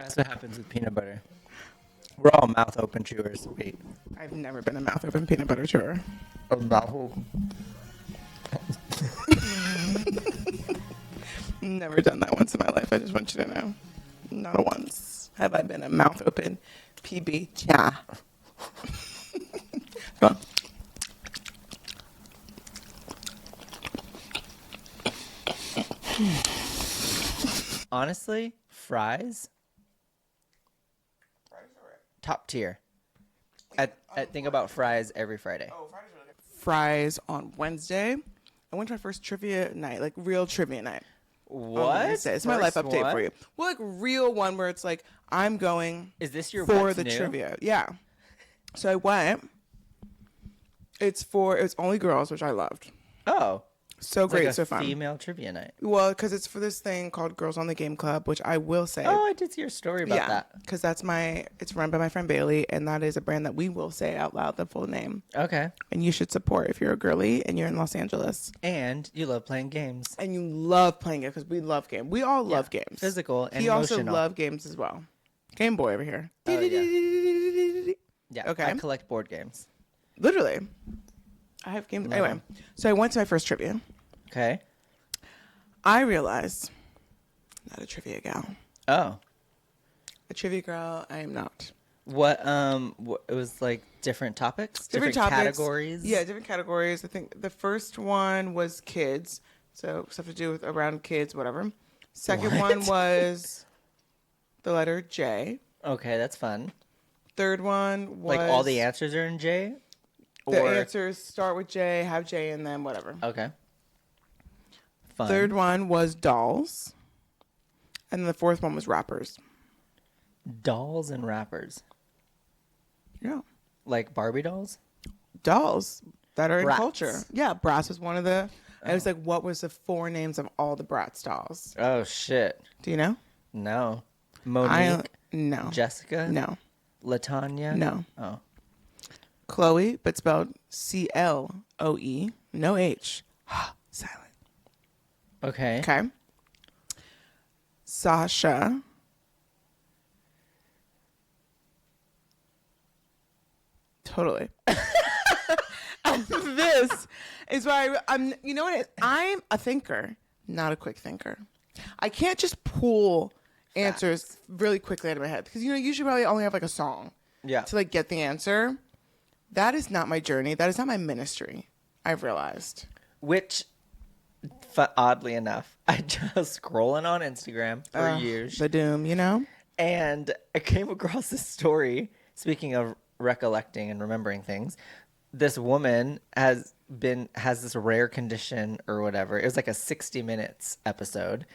That's what happens with peanut butter. We're all mouth open chewers. Wait. I've never been a mouth open peanut butter chewer. A mouth open. Never done that once in my life. I just want you to know. Not once have I been a mouth open PB cha. Go on. Honestly, fries, top tier. I think about fries every Friday. Fries on Wednesday. I went to my first trivia night, like real trivia night. What? It's my life First update one? for you. Well, like real one where it's like I'm going Is this your for what's the new? trivia. Yeah. So I went. It's only girls, which I loved. Oh, So it's great, like a so fun. female trivia night. Well, because it's for this thing called Girls on the Game Club, which I will say. Oh, I did see your story about that. because it's run by my friend Bailey, and that is a brand that we will say out loud the full name. Okay. And you should support if you're a girly and you're in Los Angeles. And you love playing games. And you love playing it because we love games. We all love games. Physical and He emotional. also loved games as well. Game Boy over here. Oh, yeah. Yeah. Okay. I collect board games. Literally. I have games. Anyway, so I went to my first trivia. Okay. I realized I'm not a trivia gal. Oh. A trivia girl, I am not. What it was like different topics? Different categories? Yeah, different categories. I think the first one was kids. So stuff to do with around kids, whatever. Second What? one was the letter J. Okay, that's fun. Third one was Like all the answers are in J? the answers start with J, have J in them, whatever. Okay. Fun. Third one was dolls. And then the fourth one was rappers. Dolls and rappers. Yeah. Like Barbie dolls? Dolls that are in Brats. culture. Yeah, Bratz was one of the I was like, what was the four names of all the Bratz dolls? Oh shit. Do you know? No. Monique? No. Jessica? No. Latanya? No. Oh. Chloe, but spelled Cloe, no H. Silent. Okay. Okay. Sasha. Totally. This is why I'm, you know what it is? I'm a thinker, not a quick thinker. I can't just pull answers really quickly out of my head because, you know, you should probably only have like a song Yeah. to like get the answer. That is not my journey. That is not my ministry. I've realized. Which, oddly enough, I just scrolling on Instagram for years. The doom, you know? And I came across this story. Speaking of recollecting and remembering things, this woman has this rare condition or whatever. It was like a 60 Minutes episode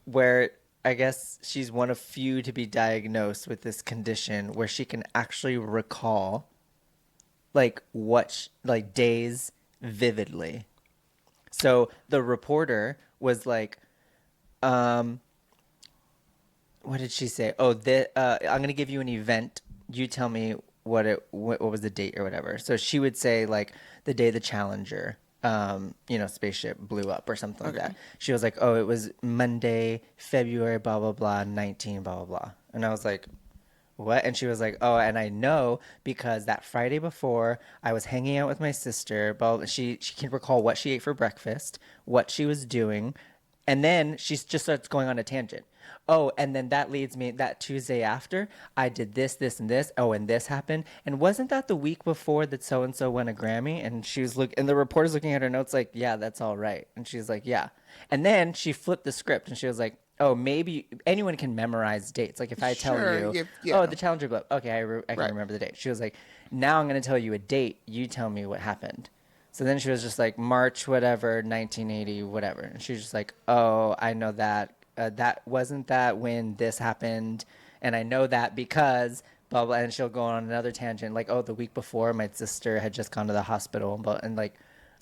where I guess she's one of few to be diagnosed with this condition where she can actually recall like like days vividly. So the reporter was like, what did she say? Oh, I'm going to give you an event. You tell me what was the date or whatever. So she would say like the day the Challenger, spaceship blew up or something like that. She was like, oh, it was Monday, February, blah, blah, blah, 19, blah, blah, blah. And I was like, what? And she was like, oh, and I know because that Friday before I was hanging out with my sister, but she can recall what she ate for breakfast, what she was doing. And then she just starts going on a tangent. Oh, and then that leads me that Tuesday after I did this, this, and this. Oh, and this happened. And wasn't that the week before that so-and-so won a Grammy? And she was and the reporter's looking at her notes like, yeah, that's all right. And she's like, yeah. And then she flipped the script and she was like, oh, maybe anyone can memorize dates. Like if I tell you, oh, the Challenger blew up. Okay, I can remember the date. She was like, now I'm going to tell you a date. You tell me what happened. So then she was just like, March, whatever, 1980, whatever. And she was just like, oh, I know that. That wasn't that when this happened. And I know that because blah, blah. And she'll go on another tangent. Like, oh, the week before my sister had just gone to the hospital. And like,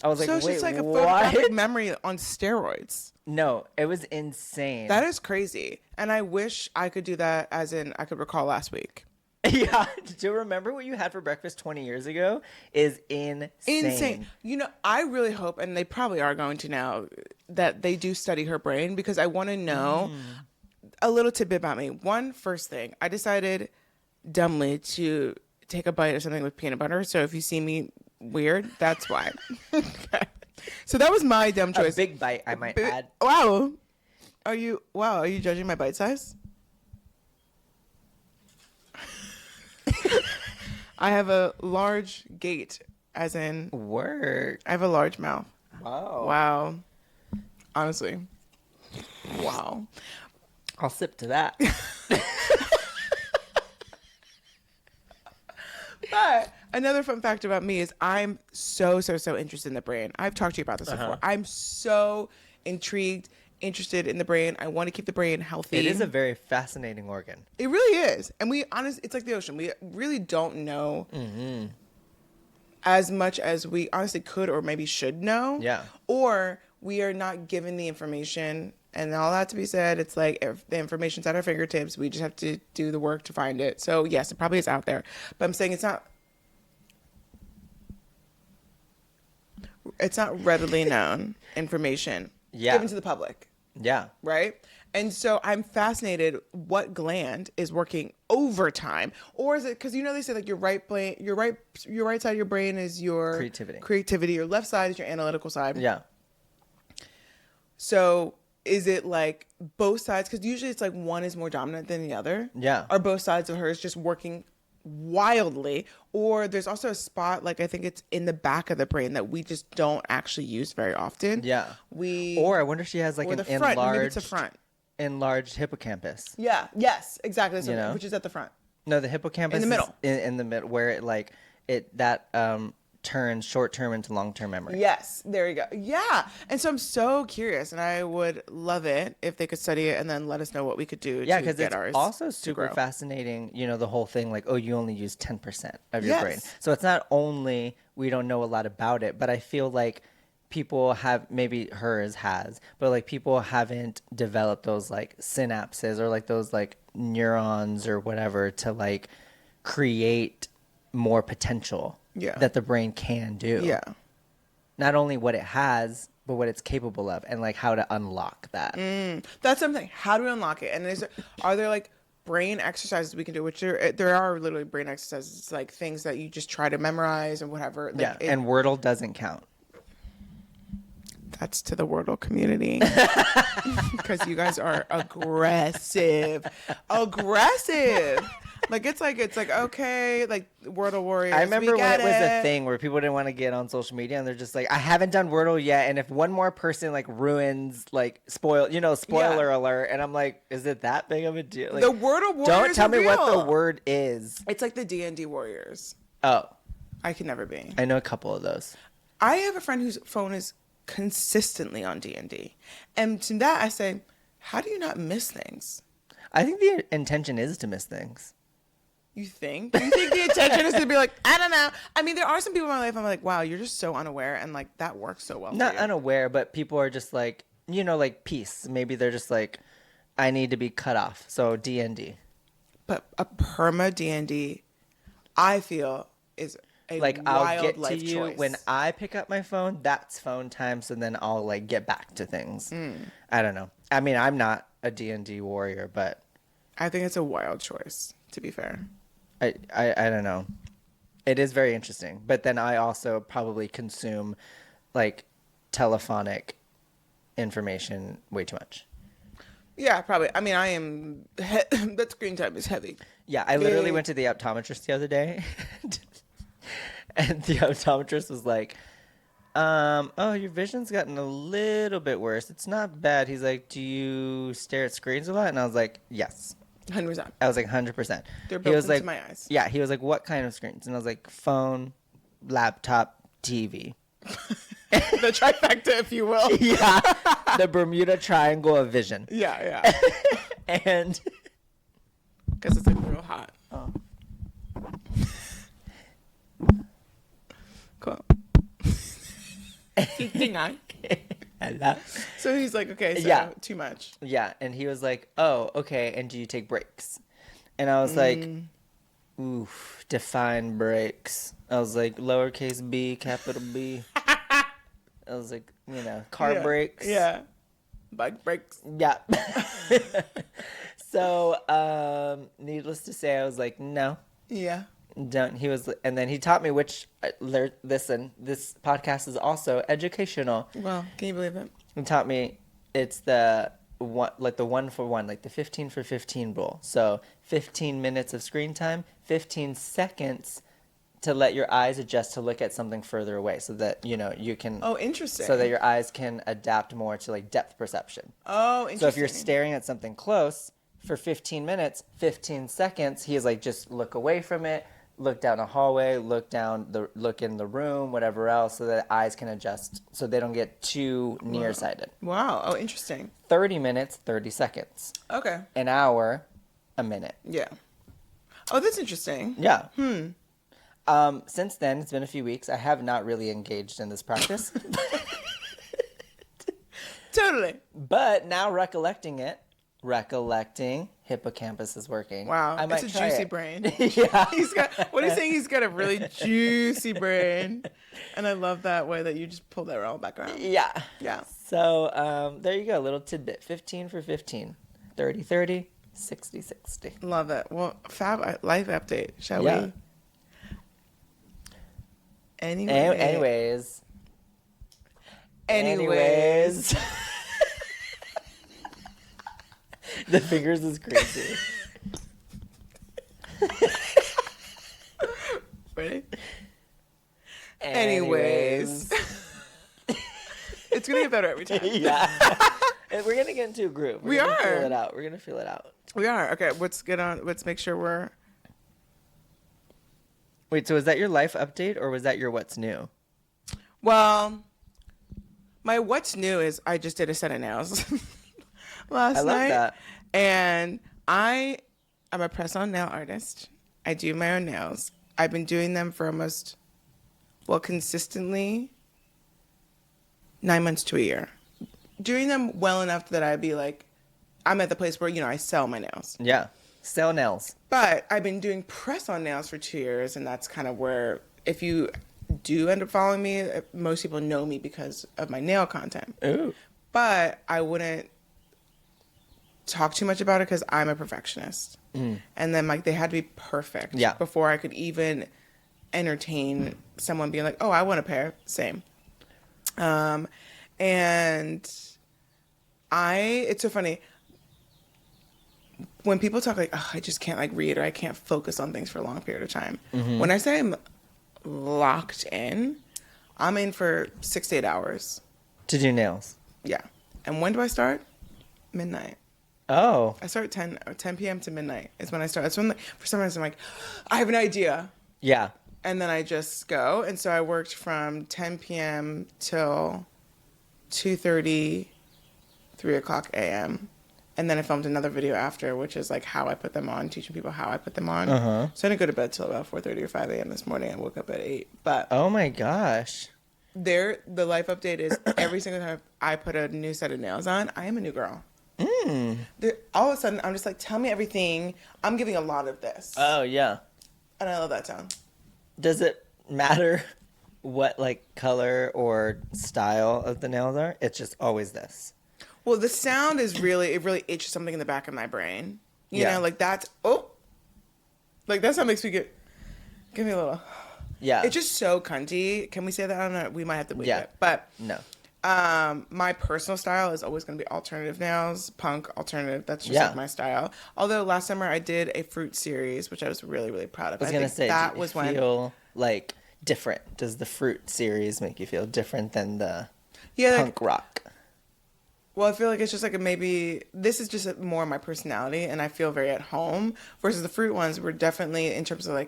I was like, So it's wait, just like a what? photographic memory on steroids. No, it was insane. That is crazy. And I wish I could do that as in I could recall last week. Yeah, to remember what you had for breakfast 20 years ago is insane. You know, I really hope, and they probably are going to now, that they do study her brain because I want to know. a little tidbit about me. One first thing, I decided dumbly to take a bite of something with peanut butter. So if you see me weird, that's why. Okay. So that was my dumb A choice. big bite, I might add. Wow. Are you judging my bite size? I have a large gait, as in Work. I have a large mouth. Wow. Wow. Honestly. Wow. I'll sip to that. But another fun fact about me is I'm so interested in the brain. I've talked to you about this before. I'm so intrigued, interested in the brain. I want to keep the brain healthy. It is a very fascinating organ. It really is. And it's like the ocean. We really don't know as much as we honestly could or maybe should know. Yeah. Or we are not given the information. And all that to be said, it's like if the information's at our fingertips. We just have to do the work to find it. So yes, it probably is out there. But I'm saying it's not readily known information given to the public. Yeah. Right? And so I'm fascinated what gland is working overtime, or is it because they say like your right side of your brain is your creativity, your left side is your analytical side. Yeah. So is it like both sides? Because usually it's like one is more dominant than the other. Yeah. Are both sides of hers just working wildly? Or there's also a spot, like I think it's in the back of the brain that we just don't actually use very often. Yeah. Or I wonder if she has like an front, maybe it's a front. Enlarged hippocampus. Yeah. Yes. Exactly. So, which is at the front. No, the hippocampus in the middle. Is in the middle, where it turns short term into long term memory. Yes, there you go. Yeah, and so I'm so curious, and I would love it if they could study it and then let us know what we could do. Yeah, because it's also super fascinating. The whole thing like, oh, you only use 10% of your brain, so it's not only we don't know a lot about it, but I feel like people have, maybe hers has, but like people haven't developed those like synapses or like those like neurons or whatever to like create more potential that the brain can do. Yeah. Not only what it has, but what it's capable of, and like how to unlock that. That's something. How do we unlock it? And are there like brain exercises we can do? Which there are literally brain exercises. It's like things that you just try to memorize and whatever. Like and Wordle doesn't count. That's to the Wordle community. Because you guys are aggressive. Like it's like okay, like Wordle warriors. I remember when it was a thing where people didn't want to get on social media, and they're just like, I haven't done Wordle yet, and if one more person like ruins, like spoiler alert, and I'm like, is it that big of a deal? Like, the Wordle warriors. Don't tell me real. what the word is. It's like the D&D warriors. Oh, I can never be. I know a couple of those. I have a friend whose phone is consistently on D&D, and to that I say, how do you not miss things? I think the intention is to miss things. You think? Do you think the intention is to be like, I don't know. I mean, there are some people in my life I'm like, wow, you're just so unaware, and like that works so well. Not unaware, but people are just like, like peace. Maybe they're just like, I need to be cut off. So D&D. But a perma D&D, I feel, is a like wild I'll get life to you choice. when I pick up my phone. That's phone time. So then I'll like get back to things. I don't know. I mean, I'm not a D&D warrior, but I think it's a wild choice. To be fair. I don't know. It is very interesting. But then I also probably consume like telephonic information way too much. Yeah, probably. I mean, I am. That screen time is heavy. Yeah, I literally went to the optometrist the other day. And the optometrist was like, oh, your vision's gotten a little bit worse. It's not bad. He's like, do you stare at screens a lot? And I was like, yes. 100%. I was like 100%. They're built into my eyes. Yeah, he was like, what kind of screens? And I was like, phone, laptop, TV. The trifecta, if you will. Yeah, the Bermuda Triangle of vision. Yeah. And because it's like real hot. Oh. Cool. Hello. So he's like, okay, so too much. Yeah, and he was like, oh, okay, and do you take breaks? And I was like, oof, define breaks. I was like, lowercase b, capital B. I was like, car breaks. Yeah. Bike breaks. Yeah. So, needless to say, I was like, no, Yeah. don't. He was, and then he taught me which. Listen, this podcast is also educational. Well, can you believe it? He taught me it's the one, like the 1 for 1, like the 15 for 15 rule. So 15 minutes of screen time, 15 seconds to let your eyes adjust to look at something further away, so that you can. Oh, interesting. So that your eyes can adapt more to like depth perception. Oh, interesting. So if you're staring at something close for 15 minutes, 15 seconds, he is like, just look away from it, look down a hallway, look in the room, whatever else, so that eyes can adjust, so they don't get too nearsighted. Wow. Oh, interesting. 30 minutes, 30 seconds. Okay. An hour, a minute. Yeah. Oh, that's interesting. Yeah. Since then, it's been a few weeks. I have not really engaged in this practice. Totally. But now recollecting, hippocampus is working. Wow. I might it's a try juicy it. brain. Yeah. What are you saying? He's got a really juicy brain. And I love that way that you just pull that all back around. Yeah. Yeah. So there you go. A little tidbit. 15 for 15. 30, 30, 60, 60. Love it. Well, fab life update, shall Yeah. we? Anyways. The fingers is crazy. Ready? Anyways. It's going to get better every time. Yeah. And we're going to get into a groove. We are. Feel it out. We're going to feel it out. We are. Okay, let's get on. Let's make sure we're... Wait, so was that your life update, or was that your what's new? Well, my what's new is I just did a set of nails last night. I love that. And I'm a press-on nail artist. I do my own nails. I've been doing them for consistently 9 months to a year. Doing them well enough that I'd be like, I'm at the place where, I sell my nails. Yeah. Sell nails. But I've been doing press-on nails for 2 years, and that's kind of where, if you do end up following me, most people know me because of my nail content. Ooh. But I wouldn't talk too much about it because I'm a perfectionist. And then they had to be perfect before I could even entertain someone being like, oh, I want a pair. Same. And it's so funny. When people talk like, oh, I just can't read, or I can't focus on things for a long period of time. Mm-hmm. When I say I'm locked in, I'm in for 6 to 8 hours. To do nails? Yeah. And when do I start? Midnight. Oh. I start at 10 p.m. to midnight is when I start. That's when, for some reason, I'm like, I have an idea. Yeah. And then I just go. And so I worked from 10 p.m. till 2:30, 3 o'clock a.m. And then I filmed another video after, which is how I put them on, teaching people how I put them on. Uh-huh. So I didn't go to bed till about 4:30 or 5 a.m. this morning. I woke up at 8. But oh my gosh. The life update is every single time I put a new set of nails on, I am a new girl. All of a sudden, I'm just like, tell me everything. I'm giving a lot of this. Oh, yeah. And I love that sound. Does it matter what color or style of the nails are? It's just always this. Well, the sound is really itches something in the back of my brain. You know, that's, that sound makes me give me a little. Yeah. It's just so cunty. Can we say that? I don't know. We might have to wait it. But no. My personal style is always going to be alternative nails, punk, alternative. That's just my style. Although last summer I did a fruit series, which I was really, really proud of. I was going to say, do you feel different? Does the fruit series make you feel different than the punk rock? Well, I feel like it's just maybe this is just more my personality, and I feel very at home. Versus the fruit ones were definitely, in terms of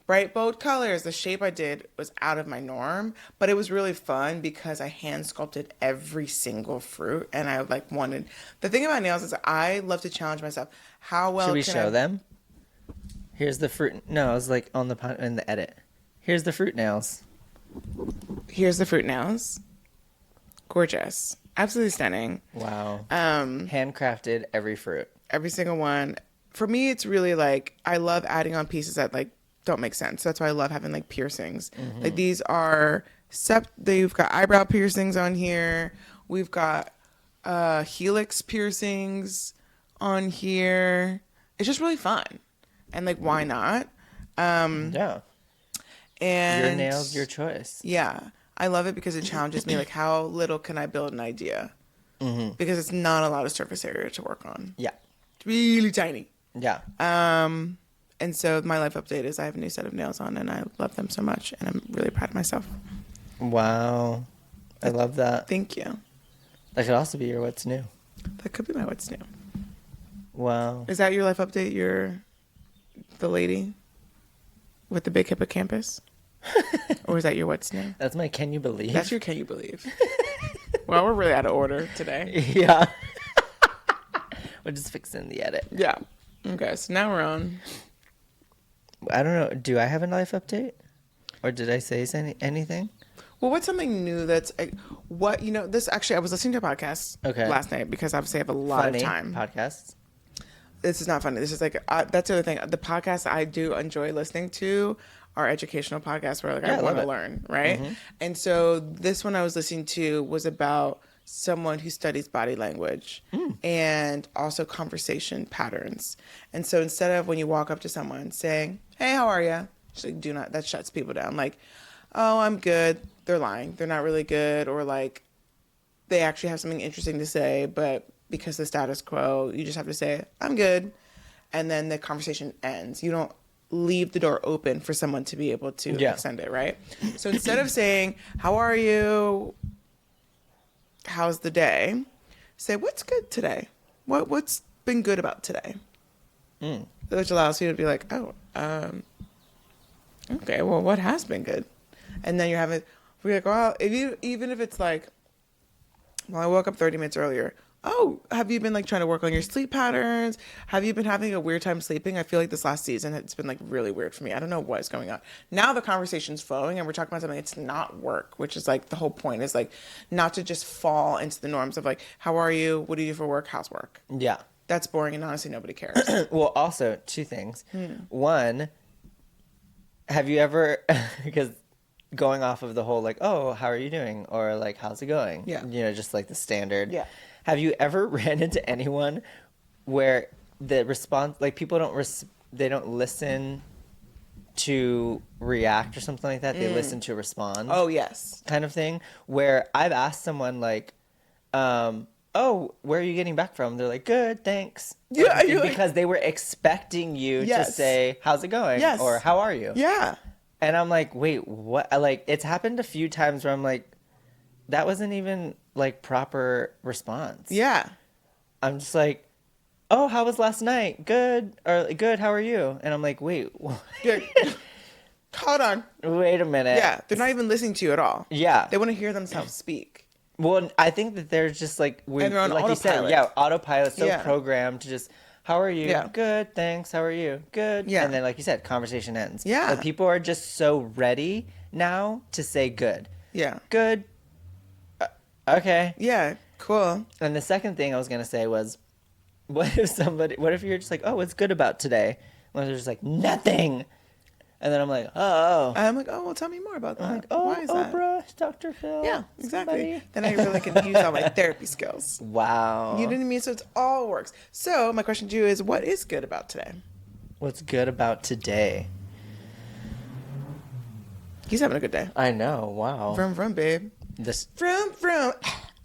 bright, bold colors. The shape I did was out of my norm, but it was really fun because I hand sculpted every single fruit, and I wanted. The thing about nails is I love to challenge myself. How well should we show them? Here's the fruit. No, I was in the edit. Here's the fruit nails. Here's the fruit nails. Gorgeous. Absolutely stunning. Wow. Handcrafted every fruit. Every single one. For me, it's really I love adding on pieces that don't make sense. That's why I love having piercings. Mm-hmm. These are they've got eyebrow piercings on here. We've got helix piercings on here. It's just really fun. And like, why not? Yeah. And your nails, your choice. Yeah. I love it because it challenges me. Like, how little can I build an idea? Because it's not a lot of surface area to work on. Yeah. It's really tiny. Yeah. And so my life update is I have a new set of nails on and I love them so much and I'm really proud of myself. Wow. I love that. Thank you. That could also be your what's new. That could be my what's new. Wow. Is that your life update? You're the lady with the big hippocampus? Or is that your what's new? That's my can you believe? That's your can you believe? Well, we're really out of order today. Yeah. We're just fixing the edit. Yeah. Okay, so now we're on. I don't know. Do I have a life update? Or did I say anything? Well, what's something new that's this actually I was listening to a podcast last night because obviously I have a lot of time. Podcasts. This is not funny. This is like that's the other thing. The podcasts I do enjoy listening to are educational podcasts where like I want to learn, right? Mm-hmm. And so this one I was listening to was about someone who studies body language and also conversation patterns. And so instead of when you walk up to someone saying, "Hey, how are you?" Just like, do not. That shuts people down. Like, "Oh, I'm good." They're lying. They're not really good, or like they actually have something interesting to say, but because the status quo, you just have to say, "I'm good," and then the conversation ends. You don't leave the door open for someone to be able to extend it, right? So instead of saying, "How are you? How's the day?" say, "What's good today? What's been good about today?" Which allows you to be like, "Oh, okay, well, what has been good?" And then we're like, well, even if it's like, well, I woke up 30 minutes earlier. Oh, have you been like trying to work on your sleep patterns? Have you been having a weird time sleeping? I feel like this last season it's been like really weird for me. I don't know what's going on. Now the conversation's flowing and we're talking about something it's not work, which is like the whole point is like not to just fall into the norms of like, how are you? What do you do for work? How's work? Yeah. That's boring and honestly nobody cares. Well, also two things. One, have you ever, because going off of the whole like, oh, how are you doing? Or like, how's it going? Yeah. You know, just like the standard. Yeah. Have you ever ran into anyone where the response, like people they don't listen to react or something like that. They listen to respond. Oh, yes. Kind of thing. Where I've asked someone like, oh, where are you getting back from? They're like, good, thanks. Yeah. Because they were expecting you to say, how's it going? Yes. Or how are you? Yeah. And I'm like, wait, what? Like, it's happened a few times where I'm like, that wasn't even like proper response. Yeah. I'm just like, oh, how was last night? Good. Or good, how are you? And I'm like, wait. Hold on. Wait a minute. Yeah. They're not even listening to you at all. Yeah. They want to hear themselves speak. Well, I think that they're just like, and they're on like autopilot. You said, autopilot, so programmed to just, how are you? Yeah. Good, thanks. How are you? Good. Yeah. And then, like you said, conversation ends. Yeah. But people are just so ready now to say good. Yeah. Good. Okay. Yeah. Cool. And the second thing I was going to say was, what if you're just like, oh, what's good about today? And they're just like, nothing. And then I'm like, oh. I'm like, oh, well, tell me more about that. I'm like, oh, why is that? Oprah, Dr. Phil. Yeah, exactly. Somebody. Then I really can use all my therapy skills. Wow. You know what I mean? So it all works. So my question to you is, what is good about today? What's good about today? He's having a good day. I know. Wow. Vroom, vroom, babe. Vroom, vroom.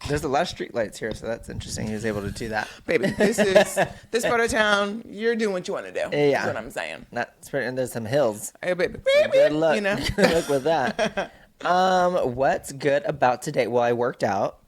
There's a lot of street lights here, so that's interesting. He was able to do that. Baby, this part of town, you're doing what you want to do. Yeah. That's what I'm saying. And there's some hills. Hey, baby. So good luck. You know? Good luck with that. What's good about today? Well, I worked out.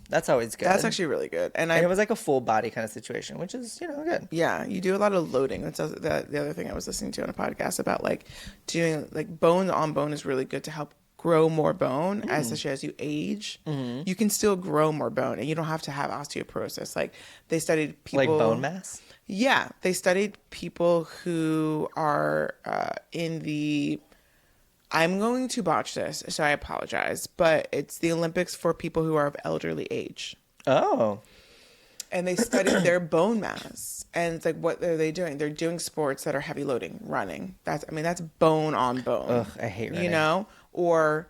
That's always good. That's actually really good. And it was like a full body kind of situation, which is, good. Yeah, you do a lot of loading. That's the other thing I was listening to on a podcast about, like, doing, like, bone on bone is really good to help grow more bone, especially as you age. You can still grow more bone, and you don't have to have osteoporosis. Like, they studied people... Like bone mass? Yeah. They studied people who are in the... I'm going to botch this, so I apologize, but it's the Olympics for people who are of elderly age. Oh. And they studied their bone mass. And it's like, what are they doing? They're doing sports that are heavy loading, running. That's bone on bone. Ugh, I hate running. You know? Or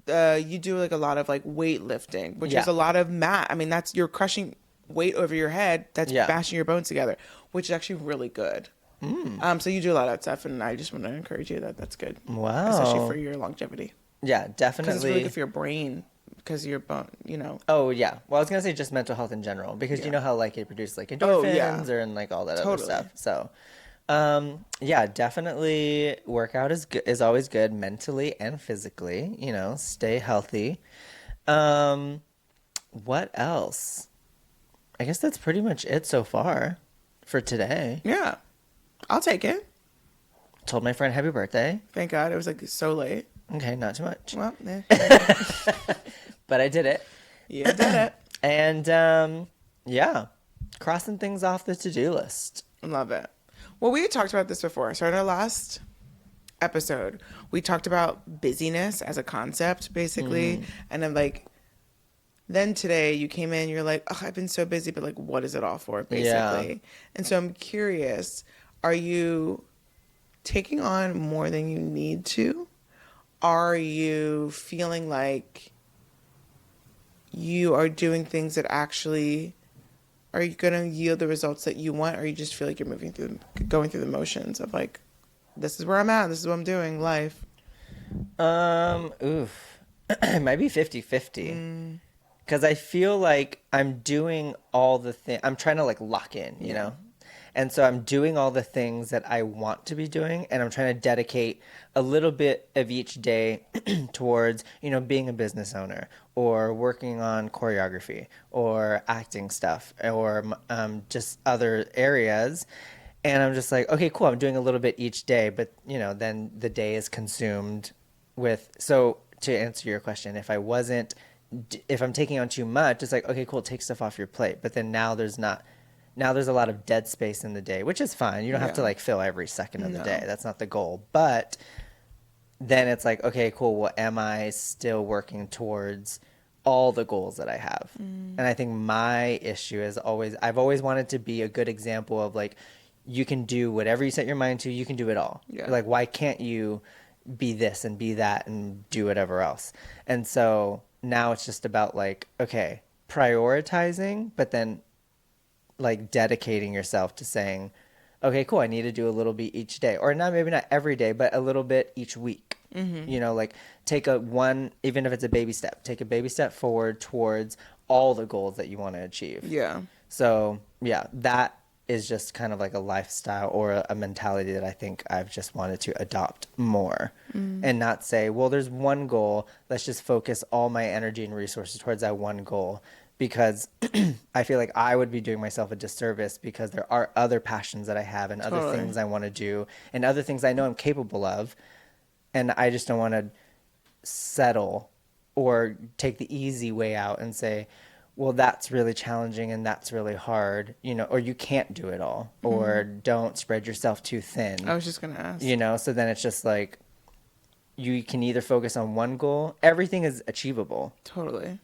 you do like a lot of like weightlifting, which is a lot of mat. I mean, you're crushing weight over your head that's Yeah. bashing your bones together, which is actually really good. So you do a lot of that stuff, and I just want to encourage you that that's good, especially for Wow. your longevity, Yeah, because it's really good definitely. for your brain, because your bone, you know. Oh yeah. Well, I was gonna say just mental health in general because you Yeah. know how like it produces like Oh yeah. endorphins or and like all that other Totally. stuff. So, yeah, definitely workout is good, is always good mentally and physically. You know, stay healthy. Um, what else? I guess that's pretty much it so far for today. Yeah. I'll take it. Told my friend happy birthday. Thank God it was like so late. Okay, not too much, Well, yeah. but I did it. You did it. And yeah, crossing things off the to-do list. Love it. Well, we had talked about this before. So in our last episode, we talked about busyness as a concept, basically. And I'm like, then today you came in, you're like, oh, I've been so busy, but like, what is it all for, Yeah. basically? And so I'm curious, are you taking on more than you need to? Are you feeling like you are doing things that actually are you going to yield the results that you want, or you just feel like you're going through the motions of like, this is where I'm at, this is what I'm doing, life? Oof. It might be 50-50. Because I feel like I'm doing all the things, I'm trying to like lock in, you know? And so I'm doing all the things that I want to be doing, and I'm trying to dedicate a little bit of each day towards, you know, being a business owner or working on choreography or acting stuff or just other areas. And I'm just like, okay, cool. I'm doing a little bit each day, but, you know, then the day is consumed with. So to answer your question, if I'm taking on too much, it's like, okay, cool, take stuff off your plate. But then now there's a lot of dead space in the day, which is fine. You don't have to Yeah. like fill every second of the day. No. That's not the goal. But then it's like, okay, cool. Well, am I still working towards all the goals that I have? And I think my issue is I've always wanted to be a good example of like, you can do whatever you set your mind to, you can do it all. Yeah. Like, why can't you be this and be that and do whatever else? And so now it's just about like, okay, prioritizing, but then like dedicating yourself to saying, okay, cool, I need to do a little bit each day, or not, maybe not every day, but a little bit each week. You know, like take even if it's a baby step, take a baby step forward towards all the goals that you want to achieve. Yeah. So yeah, that is just kind of like a lifestyle or a mentality that I think I've just wanted to adopt more, and not say, well, there's one goal, let's just focus all my energy and resources towards that one goal, because I feel like I would be doing myself a disservice, because there are other passions that I have and other Totally. things I want to do and other things I know I'm capable of, and I just don't want to settle or take the easy way out and say, well, that's really challenging and that's really hard, you know, or you can't do it all, or don't spread yourself too thin. I was just going to ask. You know, so then it's just like, you can either focus on one goal. Everything is achievable. Totally.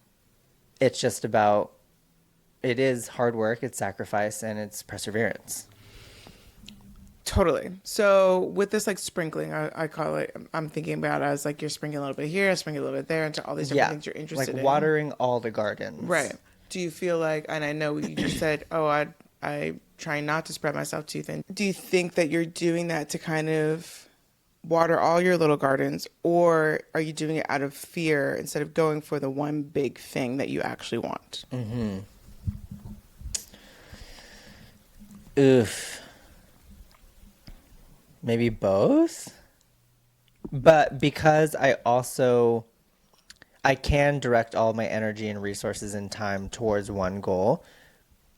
It's just about, it is hard work, it's sacrifice, and it's perseverance. Totally. So with this like sprinkling, I call it, I'm thinking about it as like you're sprinkling a little bit here, sprinkling a little bit there into all these different things you're interested like in. watering all the gardens. Right. Do you feel like, and I know you just said, oh, I try not to spread myself too thin. Do you think that you're doing that to kind of water all your little gardens, or are you doing it out of fear instead of going for the one big thing that you actually want? Oof. Maybe both. But because I can direct all my energy and resources and time towards one goal,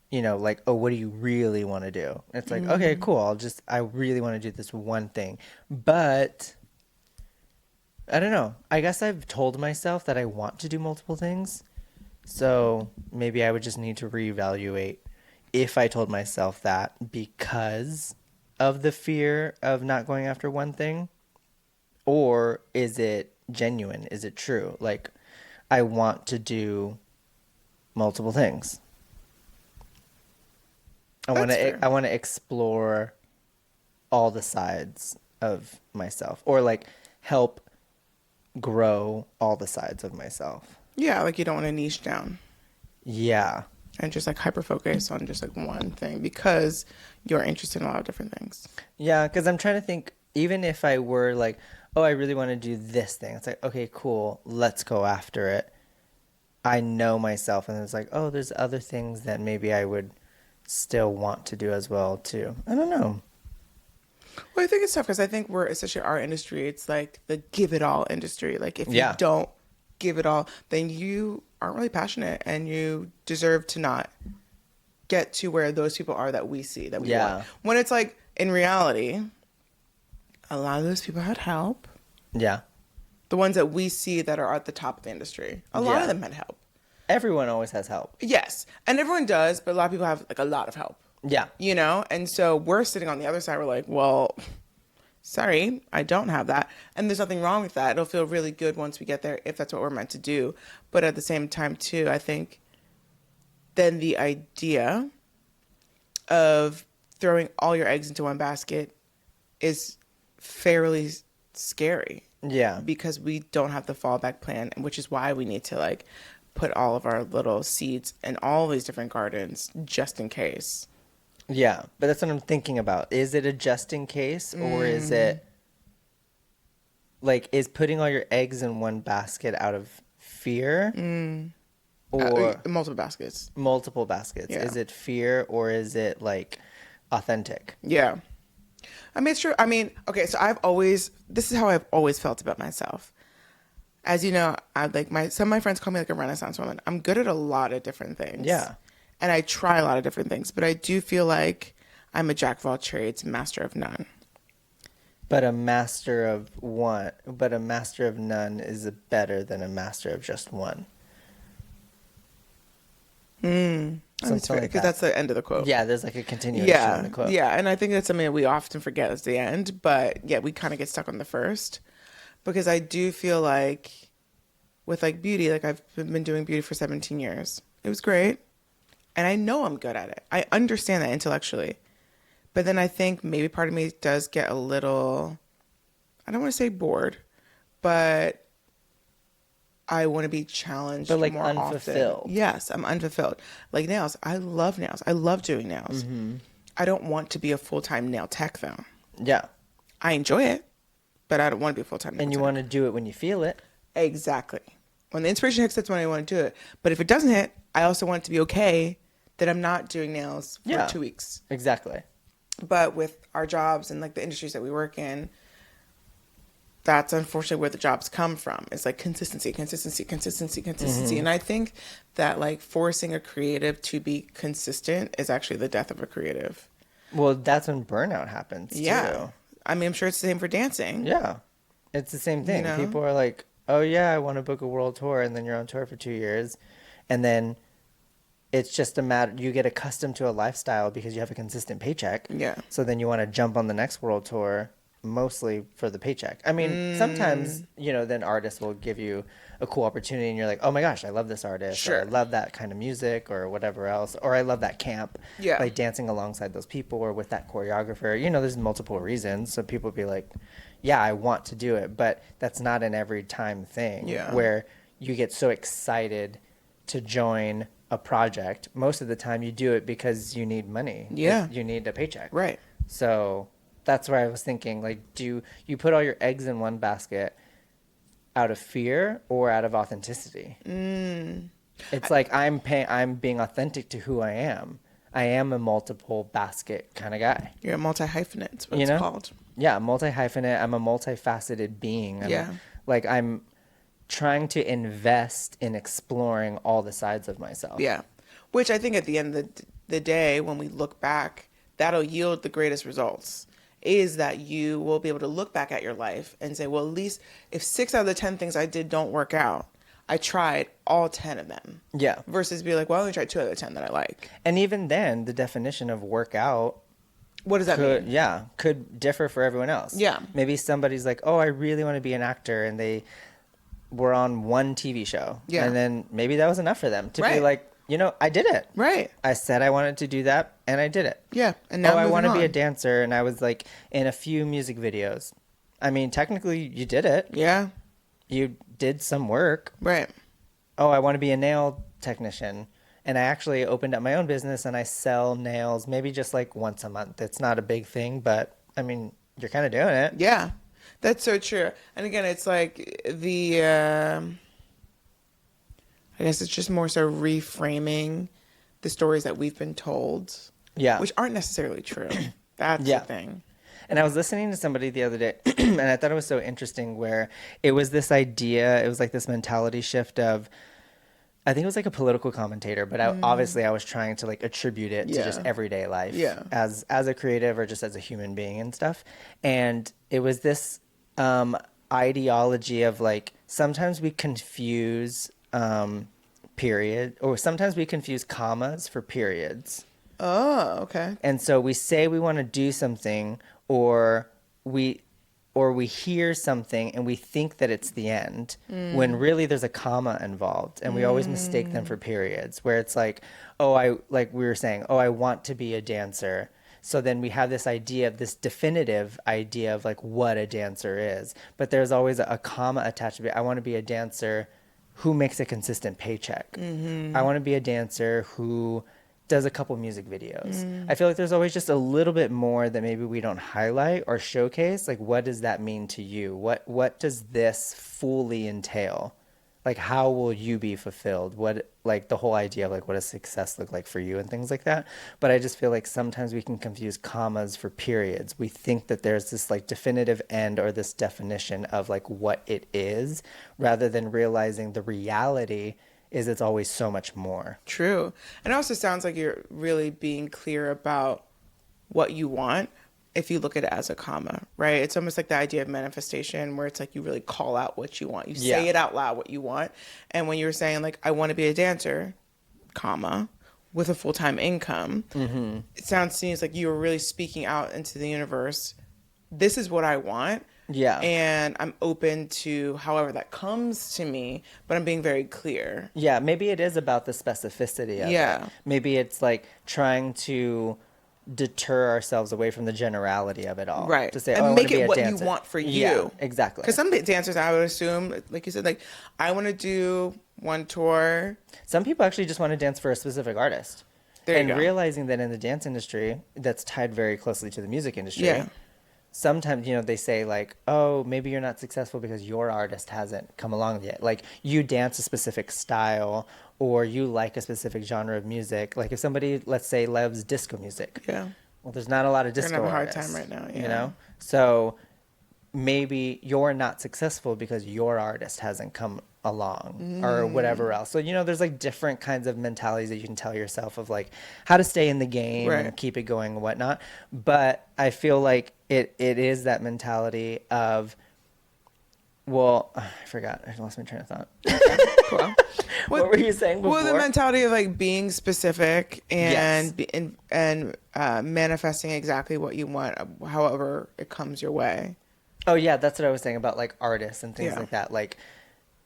you know, like, oh, what do you really want to do? It's like, okay, cool. I really want to do this one thing. But I don't know. I guess I've told myself that I want to do multiple things. So maybe I would just need to reevaluate if I told myself that because of the fear of not going after one thing, or is it genuine? Is it true? Like, I want to do multiple things. I want to explore all the sides of myself, or like help grow all the sides of myself. Yeah, like you don't want to niche down. Yeah. and just like hyper focus on just like one thing because you're interested in a lot of different things. Yeah, because I'm trying to think, even if I were like, oh, I really want to do this thing, it's like, okay, cool, let's go after it. I know myself, and it's like, oh, there's other things that maybe I would still want to do as well too. I don't know. Well, I think it's tough because I think we're, especially our industry, it's like the give it all industry. Like if you don't give it all, then you aren't really passionate and you deserve to not get to where those people are that we see, that we want. When it's like, in reality, a lot of those people had help. Yeah. The ones that we see that are at the top of the industry, a lot of them had help. Everyone always has help. Yes. And everyone does, but a lot of people have like a lot of help. Yeah. You know? And so we're sitting on the other side. We're like, well, sorry, I don't have that. And there's nothing wrong with that. It'll feel really good once we get there if that's what we're meant to do. But at the same time, too, I think then the idea of throwing all your eggs into one basket is fairly scary. Yeah. Because we don't have the fallback plan, which is why we need to like put all of our little seeds in all these different gardens just in case. Yeah, but that's what I'm thinking about. Is it a just in case, or is it like, is putting all your eggs in one basket out of fear? Or multiple baskets. Multiple baskets. Yeah. Is it fear, or is it like authentic? Yeah. I mean, it's true. I mean, okay, so this is how I've always felt about myself. As you know, some of my friends call me like a Renaissance woman. I'm good at a lot of different things. Yeah. And I try a lot of different things, but I do feel like I'm a jack of all trades, master of none. But a master of none is better than a master of just one. Because that's the end of the quote. Yeah, there's like a continuation in the quote. Yeah, and I think that's something that we often forget as the end, but yeah, we kind of get stuck on the first. Because I do feel like with like beauty, like I've been doing beauty for 17 years. It was great. And I know I'm good at it. I understand that intellectually. But then I think maybe part of me does get a little, I don't want to say bored, but I want to be challenged more often. But like unfulfilled. Yes, I'm unfulfilled. Like nails. I love nails. I love doing nails. Mm-hmm. I don't want to be a full-time nail tech though. Yeah. I enjoy it, but I don't want to be a full-time nail tech. And you want to do it when you feel it. Exactly. When the inspiration hits, that's when I want to do it. But if it doesn't hit, I also want it to be okay that I'm not doing nails for 2 weeks. Exactly. But with our jobs and like the industries that we work in, that's unfortunately where the jobs come from. It's like consistency. Mm-hmm. And I think that like forcing a creative to be consistent is actually the death of a creative. Well, that's when burnout happens too. I mean, I'm sure it's the same for dancing. Yeah. It's the same thing. You know? People are like, oh yeah, I want to book a world tour, and then you're on tour for 2 years. And then it's just a matter, you get accustomed to a lifestyle because you have a consistent paycheck. Yeah. So then you want to jump on the next world tour, mostly for the paycheck. I mean, sometimes, then artists will give you a cool opportunity and you're like, oh my gosh, I love this artist. Sure. Or I love that kind of music or whatever else. Or I love that camp. Yeah. Like dancing alongside those people or with that choreographer. There's multiple reasons. So people be like, yeah, I want to do it. But that's not an every time thing. Yeah. Where you get so excited to join a project. Most of the time you do it because you need money. Yeah. You need a paycheck. Right. So that's where I was thinking, like, do you put all your eggs in one basket out of fear or out of authenticity? It's like I'm being authentic to who I am. I am a multiple basket kind of guy. You're a multi-hyphenate, that's what it's called. Yeah, multi-hyphenate. I'm a multifaceted being. I'm trying to invest in exploring all the sides of myself. Yeah, which I think at the end of the day, when we look back, that'll yield the greatest results. Is that you will be able to look back at your life and say, well, at least if 6 out of the 10 things I did don't work out, I tried all 10 of them. Yeah. Versus be like, well, I only tried 2 out of the 10 that I like. And even then, the definition of workout, what does that mean? Yeah, could differ for everyone else. Yeah. Maybe somebody's like, oh, I really want to be an actor, and they were on one TV show. Yeah. And then maybe that was enough for them to be like, I did it. Right. I said I wanted to do that, and I did it. Yeah. And now I want to be a dancer, and I was like in a few music videos. I mean, technically, you did it. Yeah. You did some work. Right. Oh, I want to be a nail technician, And I actually opened up my own business and I sell nails maybe just like once a month. It's not a big thing, but I mean, you're kind of doing it. Yeah, that's so true. And again, it's like I guess it's just more so reframing the stories that we've been told, Yeah. which aren't necessarily true. That's the thing. And I was listening to somebody the other day, and I thought it was so interesting where it was this idea, it was like this mentality shift of, I think it was like a political commentator, but obviously I was trying to like attribute it to just everyday life as a creative or just as a human being and stuff. And it was this ideology of like, sometimes we confuse period, or sometimes we confuse commas for periods. Oh, okay. And so we say we want to do something, or we hear something and we think that it's the end when really there's a comma involved, and we always mistake them for periods, where it's like, oh, like we were saying, oh, I want to be a dancer. So then we have this idea of this definitive idea of like what a dancer is, but there's always a comma attached to it. I want to be a dancer who makes a consistent paycheck. I want to be a dancer who does a couple music videos. I feel like there's always just a little bit more that maybe we don't highlight or showcase. Like, what does that mean to you? What does this fully entail? Like, how will you be fulfilled? What, like, the whole idea of like what does success look like for you and things like that. But I just feel like sometimes we can confuse commas for periods. We think that there's this like definitive end or this definition of like what it is, rather than realizing the reality is it's always so much more. True. And it also sounds like you're really being clear about what you want if you look at it as a comma, right? It's almost like the idea of manifestation, where it's like you really call out what you want. You say it out loud what you want. And when you were saying like, I want to be a dancer, comma, with a full-time income, it seems like you were really speaking out into the universe. This is what I want. Yeah. And I'm open to however that comes to me, but I'm being very clear. Yeah, maybe it is about the specificity of it. Maybe it's like trying to deter ourselves away from the generality of it all. Right. To say, and oh, I make want to it be a what dancer. you want for you. Yeah, exactly. Because some dancers, I would assume, like you said, like, I want to do one tour. Some people actually just want to dance for a specific artist. There you and go. realizing that in the dance industry, that's tied very closely to the music industry. Yeah. Sometimes, you know, they say like, oh, maybe you're not successful because your artist hasn't come along yet. Like, you dance a specific style, or you like a specific genre of music. Like, if somebody, let's say, loves disco music. Yeah. Well, there's not a lot of They're disco gonna have a hard artists, time right now. Yeah. you know? So maybe you're not successful because your artist hasn't come along or whatever else. So, you know, there's like different kinds of mentalities that you can tell yourself of like how to stay in the game and keep it going and whatnot. But I feel like it is that mentality of, well, I forgot. I lost my train of thought. Cool. What were you saying before? Well, the mentality of like being specific and manifesting exactly what you want, however it comes your way. Oh yeah, that's what I was saying about like artists and things like that. Like,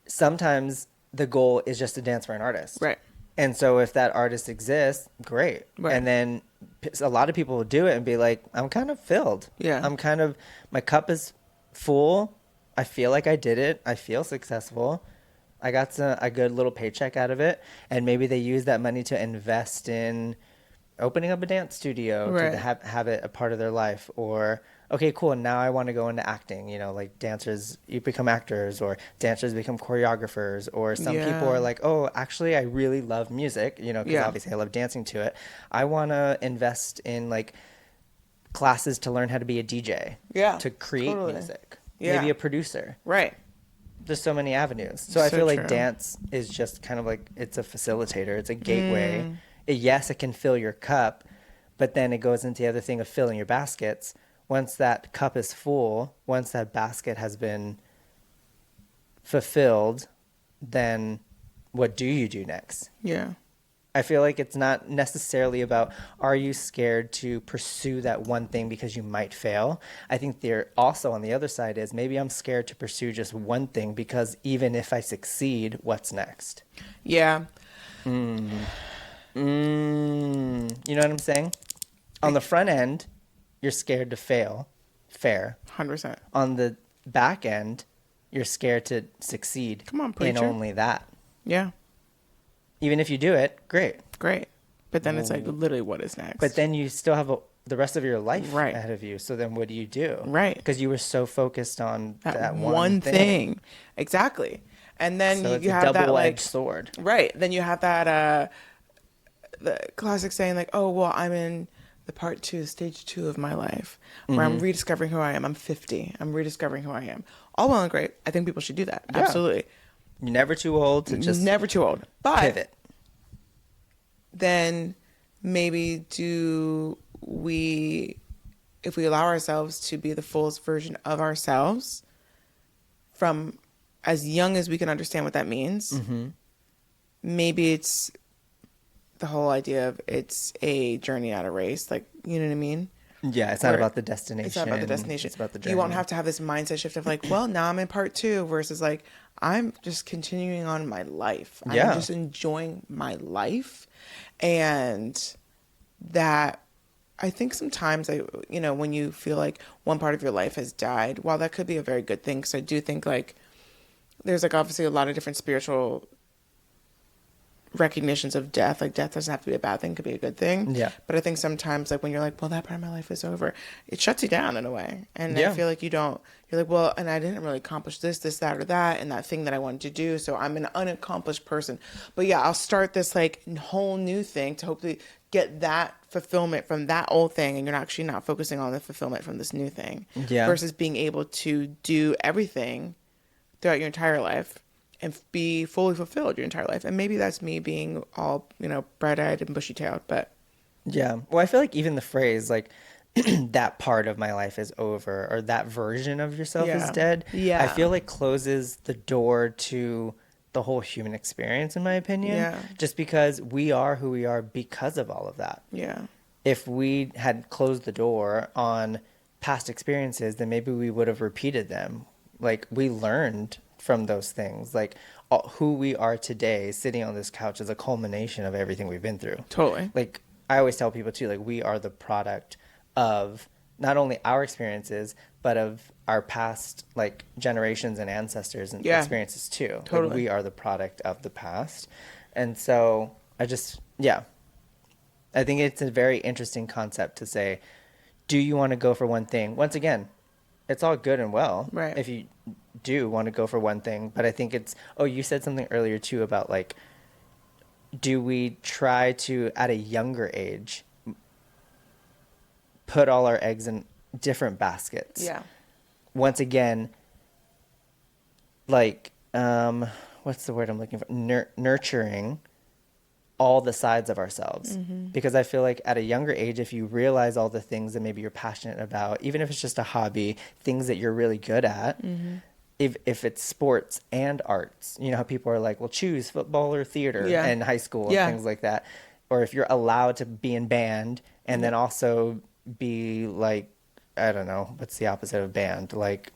sometimes the goal is just to dance for an artist. Right. And so if that artist exists, great. Right. And then a lot of people will do it and be like, I'm kind of filled. Yeah. My cup is full. I feel like I did it. I feel successful. I got a good little paycheck out of it. And maybe they use that money to invest in opening up a dance studio to have it a part of their life. Or, okay, cool, now I want to go into acting. You know, like dancers, you become actors, or dancers become choreographers, or some people are like, oh, actually, I really love music, you know, because obviously I love dancing to it. I want to invest in like classes to learn how to be a DJ, to create music, maybe a producer. Right. There's so many avenues. So I feel like dance is just kind of like, it's a facilitator, it's a gateway. Yes, it can fill your cup, but then it goes into the other thing of filling your baskets. Once that cup is full, once that basket has been fulfilled, then what do you do next? Yeah. I feel like it's not necessarily about, are you scared to pursue that one thing because you might fail? I think there also on the other side is, maybe I'm scared to pursue just one thing because even if I succeed, what's next? Yeah. You know what I'm saying? On the front end, you're scared to fail. Fair. 100%. On the back end, you're scared to succeed. Come on, preacher. In only that. Yeah. Even if you do it, great. Great. But then it's like, literally, what is next? But then you still have the rest of your life Right. ahead of you. So then what do you do? Right. Because you were so focused on that one thing. Exactly. And then so you it's a have that double-edged like sword. Right. Then you have that the classic saying like, oh well, I'm in the part two, stage two of my life, where I'm rediscovering who I am. I'm 50. I'm rediscovering who I am. All well and great. I think people should do that. Yeah. Absolutely. You're never too old to just never too old. But pivot. Then maybe if we allow ourselves to be the fullest version of ourselves from as young as we can understand what that means, maybe it's the whole idea of it's a journey, not a race. Like, you know what I mean? Yeah, it's not about the destination. It's not about the destination. It's about the journey. You won't have to have this mindset shift of like, well, now I'm in part two versus like, I'm just continuing on my life. Yeah. I'm just enjoying my life. And that, I think sometimes when you feel like one part of your life has died, while that could be a very good thing, because I do think like there's like obviously a lot of different spiritual recognitions of death. Like death doesn't have to be a bad thing, it could be a good thing. Yeah. But I think sometimes like when you're like, well, that part of my life is over, it shuts you down in a way. And I feel like you're like, well, and I didn't really accomplish this, that, or that, and that thing that I wanted to do. So I'm an unaccomplished person. But yeah, I'll start this like whole new thing to hopefully get that fulfillment from that old thing. And you're actually not focusing on the fulfillment from this new thing. Yeah. Versus being able to do everything throughout your entire life and be fully fulfilled your entire life. And maybe that's me being all, bright-eyed and bushy-tailed, but... Yeah. Well, I feel like even the phrase, like, that part of my life is over, or that version of yourself is dead, I feel like closes the door to the whole human experience, in my opinion. Yeah. Just because we are who we are because of all of that. Yeah. If we had closed the door on past experiences, then maybe we would have repeated them. Like, we learned from those things. Like, who we are today sitting on this couch is a culmination of everything we've been through. Totally. Like, I always tell people too, like, we are the product of not only our experiences, but of our past, like, generations and ancestors and experiences too. Totally. Like, we are the product of the past. And so I think it's a very interesting concept to say, do you want to go for one thing? Once again, it's all good and well. Right. If you do want to go for one thing, but I think you said something earlier too about like, do we try to at a younger age put all our eggs in different baskets? Yeah. Once again, like, what's the word I'm looking for? Nurturing all the sides of ourselves. Because I feel like at a younger age, if you realize all the things that maybe you're passionate about, even if it's just a hobby, things that you're really good at, if it's sports and arts, you know how people are like, well, choose football or theater in high school and things like that. Or if you're allowed to be in band and then also be like, I don't know, what's the opposite of band? Like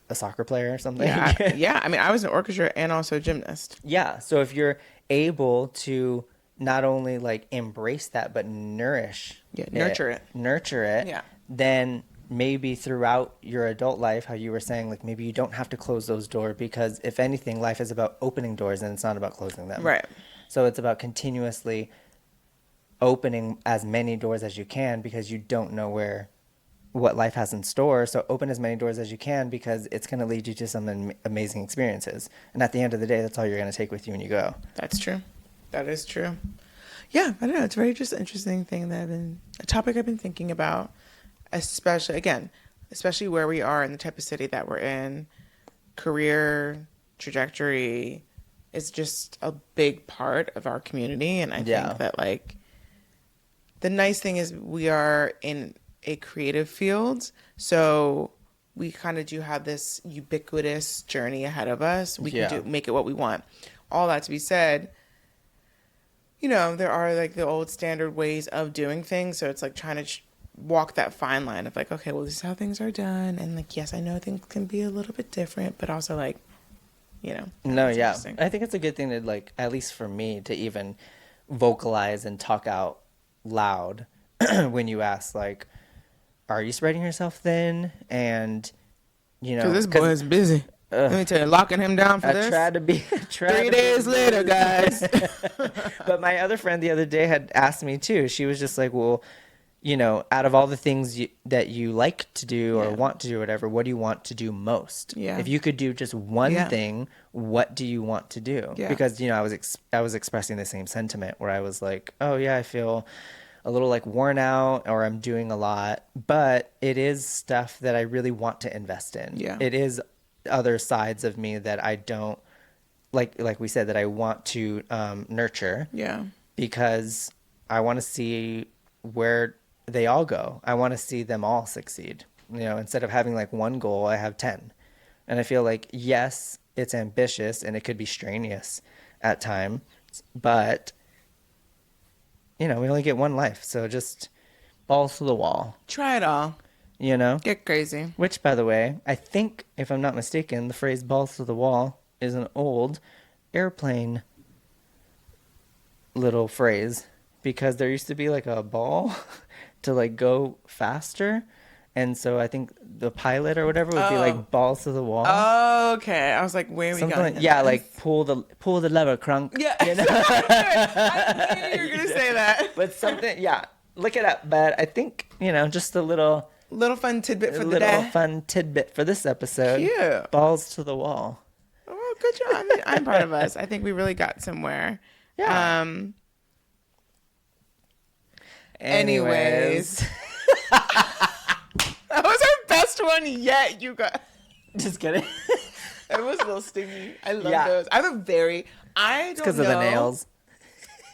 a soccer player or something? Yeah. I mean, I was an orchestra and also a gymnast. Yeah. So if you're able to not only like embrace that, but nurture it, then maybe throughout your adult life, how you were saying, like, maybe you don't have to close those doors, because if anything, life is about opening doors and it's not about closing them. Right. So it's about continuously opening as many doors as you can, because you don't know what life has in store. So open as many doors as you can, because it's going to lead you to some amazing experiences. And at the end of the day, that's all you're going to take with you when you go. That's true. That is true. Yeah, I don't know. It's a very just interesting thing a topic I've been thinking about, especially where we are in the type of city that we're in. Career trajectory is just a big part of our community. And I think that, like, the nice thing is we are in a creative field. So we kind of do have this ubiquitous journey ahead of us. We can make it what we want. All that to be said, there are like the old standard ways of doing things. So it's like trying to walk that fine line of like, okay, well, this is how things are done. And like, yes, I know things can be a little bit different, but also like, No, yeah. I think it's a good thing to, like, at least for me, to even vocalize and talk out loud when you ask, like, are you spreading yourself thin? And, because this boy is busy. Let me tell you, locking him down for I this. tried to be 3 days later, guys. But my other friend the other day had asked me too. She was just like, well, out of all the things that you like to do or want to do, or whatever, what do you want to do most? Yeah. If you could do just one thing, what do you want to do? Yeah. Because I was expressing the same sentiment where I was like, oh yeah, I feel a little like worn out, or I'm doing a lot, but it is stuff that I really want to invest in. Yeah. It is other sides of me that I don't like we said, that I want to nurture. Yeah. Because I want to see where they all go. I want to see them all succeed. Instead of having like one goal, I have 10. And I feel like, yes, it's ambitious and it could be strenuous at times, but we only get one life. So just balls to the wall. Try it all. Get crazy. Which, by the way, I think, if I'm not mistaken, the phrase balls to the wall is an old airplane little phrase, because there used to be like a ball to like go faster. And so I think the pilot or whatever would be like balls to the wall. Oh, okay. I was like, where are we going? Like pull the lever, crunk. Yeah. I knew you were going to say that. But something, look it up. But I think, just a little fun tidbit for the day. Little fun tidbit for this episode. Yeah. Balls to the wall. Oh, good job. I mean, I'm proud of us. I think we really got somewhere. Yeah. Anyways. That was our best one yet, you guys. Just kidding. It was a little stingy. I love those. I don't know. Because of the nails.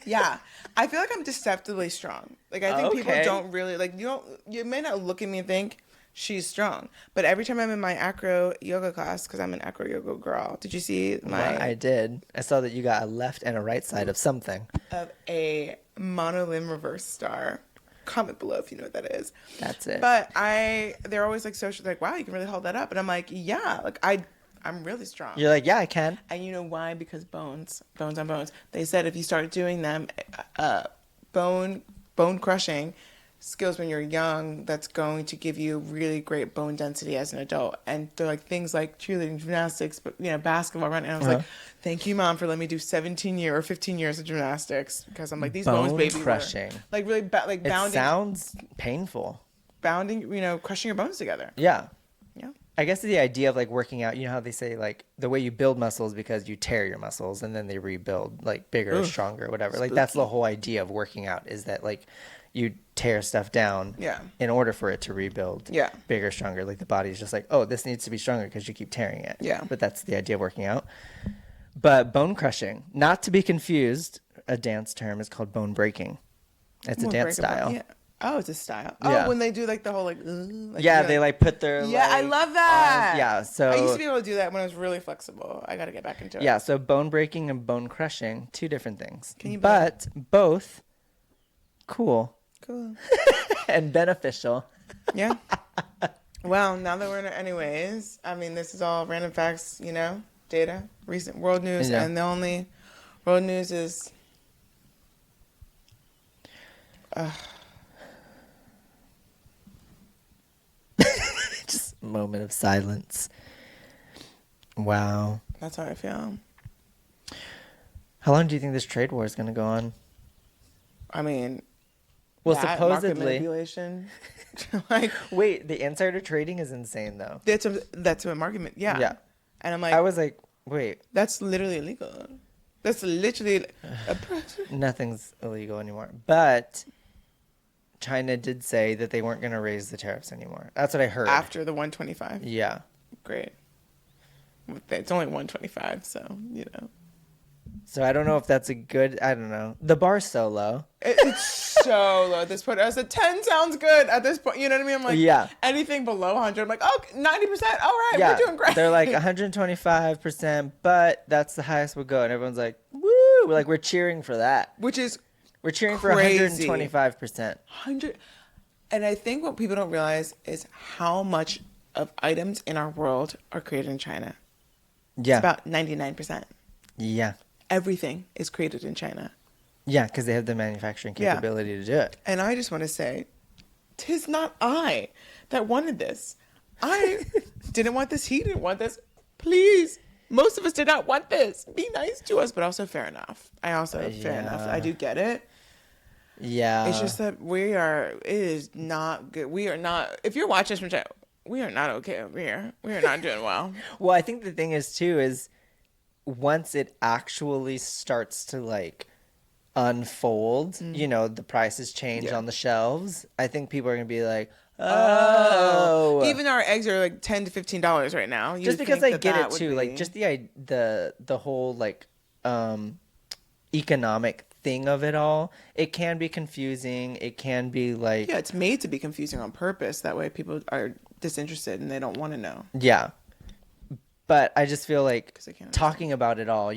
Yeah. I feel like I'm deceptively strong. Like, I think people don't really, like, you may not look at me and think she's strong. But every time I'm in my acro yoga class, because I'm an acro yoga girl, did you see my... I did. I saw that you got a left and a right side of something. Of a monolimb reverse star. Comment below if you know what that is. That's it. But they're always like social, like, wow, you can really hold that up. And I'm like, yeah, like I'm really strong. You're like, yeah, I can. And you know why? Because bones on bones. They said if you start doing them, bone crushing skills when you're young, that's going to give you really great bone density as an adult. And they're like things like cheerleading, gymnastics, but basketball, running. And I was like, thank you, Mom, for letting me do 17 years or 15 years of gymnastics, because I'm like, these bones, baby, crushing. Like really like bounding. It sounds painful. Bounding, crushing your bones together. Yeah. Yeah. I guess the idea of like working out, how they say like the way you build muscles because you tear your muscles and then they rebuild like bigger or stronger or whatever. Spooky. Like that's the whole idea of working out, is that like you tear stuff down in order for it to rebuild bigger, stronger. Like the body's just like, oh, this needs to be stronger because you keep tearing it. Yeah. But that's the idea of working out. But bone crushing, not to be confused, a dance term is called bone breaking. It's a dance style. Yeah. Oh, it's a style. Yeah. Oh, when they do like the whole they like put their I love that. Arms, so I used to be able to do that when I was really flexible. I got to get back into it. Yeah, so bone breaking and bone crushing, two different things. But both cool and beneficial. Yeah. Well, now that we're in it anyways, I mean, this is all random facts, data, recent world news, and the only world news is just a moment of silence. Wow. That's how I feel. How long do you think this trade war is going to go on? I mean, well, supposedly market manipulation. Wait, the insider trading is insane though. That's what market. Yeah. And I'm like, I was like, wait, that's literally illegal. That's literally nothing's illegal anymore. But China did say that they weren't going to raise the tariffs anymore. That's what I heard. After the 125. Yeah. Great. It's only 125, so So I don't know if that's a good. I don't know. The bar's so low. It's so low at this point. I said 10 sounds good at this point. You know what I mean? I'm like, anything below 100, I'm like, oh, 90%. All right, we're doing great. They're like 125%, but that's the highest we'll go. And everyone's like, woo! We're cheering for that. Which is We're cheering crazy. for 125%. 100. And I think what people don't realize is how much of items in our world are created in China. Yeah. It's about 99%. Yeah. Everything is created in China. Yeah, because they have the manufacturing capability to do it. And I just want to say, 'tis not I that wanted this. I didn't want this. He didn't want this. Please. Most of us did not want this. Be nice to us, but also fair enough. Fair enough. I do get it. Yeah. It's just that it is not good. We are not, if you're watching us from China, we are not okay over here. We are not doing well. Well, I think the thing is too, is once it actually starts to like unfold, the prices change on the shelves. I think people are going to be like, oh, even our eggs are like $10 to $15 right now. Just because I get it too, like just the whole like economic thing of it all, it can be confusing. It can be like, yeah, it's made to be confusing on purpose. That way people are disinterested and they don't want to know. Yeah. But I just feel like talking about it all,